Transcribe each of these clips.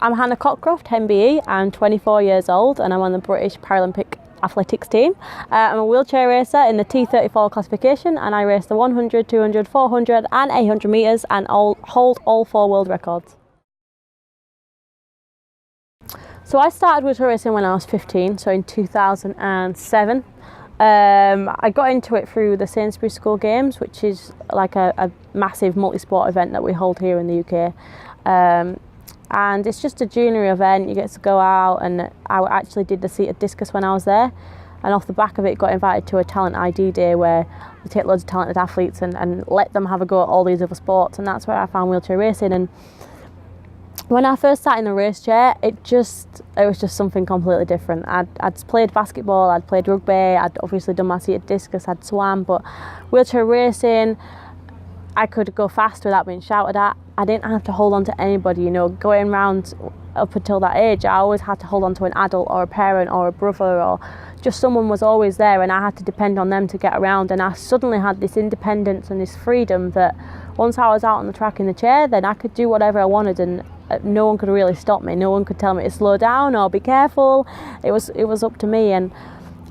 I'm Hannah Cockroft MBE. I'm 24 years old and I'm on the British Paralympic athletics team. I'm a wheelchair racer in the T34 classification, and I race the 100, 200, 400 and 800 metres and hold all 4 world records. So I started wheelchair racing when I was 15, so in 2007. I got into it through the Sainsbury's School Games, which is like a massive multi-sport event that we hold here in the UK. And it's just a junior event. You get to go out, and I actually did the seated discus when I was there, and off the back of it got invited to a talent ID day where we take loads of talented athletes and let them have a go at all these other sports, and that's where I found wheelchair racing. And when I first sat in the race chair, it was just something completely different. I'd played basketball, I'd played rugby, I'd obviously done my seated discus, I'd swam, but wheelchair racing, I could go fast without being shouted at. I didn't have to hold on to anybody, you know, going around up until that age. I always had to hold on to an adult or a parent or a brother, or just someone was always there, and I had to depend on them to get around. And I suddenly had this independence and this freedom that once I was out on the track in the chair, then I could do whatever I wanted, and no one could really stop me. No one could tell me to slow down or be careful. It was up to me, and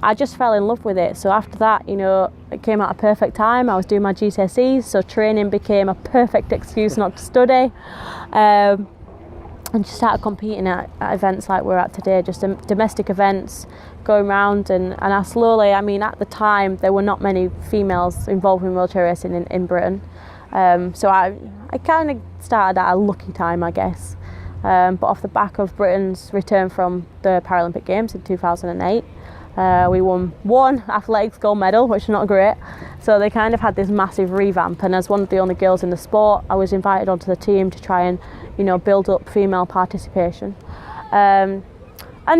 I just fell in love with it. So after that, you know, it came at a perfect time. I was doing my GCSEs, so training became a perfect excuse not to study. And just started competing at events like we're at today, just domestic events, going around, and I slowly, I mean, at the time there were not many females involved in wheelchair racing in Britain. So I kind of started at a lucky time, I guess. But off the back of Britain's return from the Paralympic Games in 2008, we won one athletics gold medal, which is not great. So they kind of had this massive revamp, and as one of the only girls in the sport, I was invited onto the team to try and, you know, build up female participation. And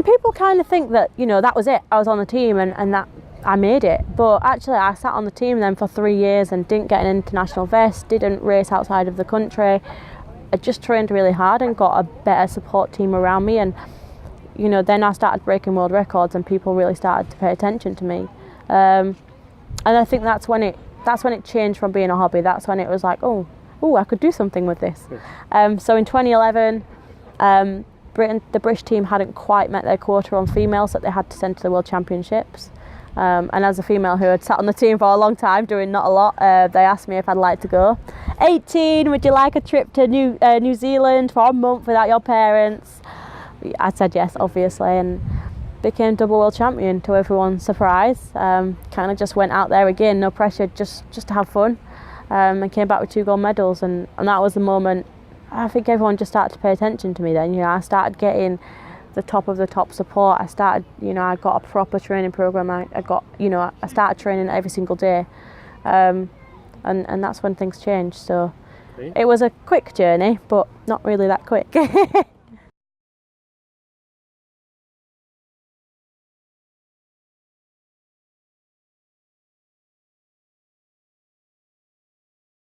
people kind of think that, you know, that was it. I was on the team and that I made it. But actually I sat on the team then for 3 years and didn't get an international vest, didn't race outside of the country. I just trained really hard and got a better support team around me, and you know, then I started breaking world records and people really started to pay attention to me. And I think that's when it changed from being a hobby. That's when it was like, oh, I could do something with this. So in 2011, the British team hadn't quite met their quota on females that they had to send to the World Championships. And as a female who had sat on the team for a long time doing not a lot, they asked me if I'd like to go. 18, would you like a trip to New Zealand for a month without your parents? I said yes, obviously, and became double world champion to everyone's surprise. Kind of just went out there again, no pressure, just to have fun, and came back with 2 gold medals, and that was the moment I think everyone just started to pay attention to me then. You know, I started getting the top of the top support. I started, you know, I got a proper training program. I got, you know, I started training every single day, and that's when things changed. So it was a quick journey, but not really that quick.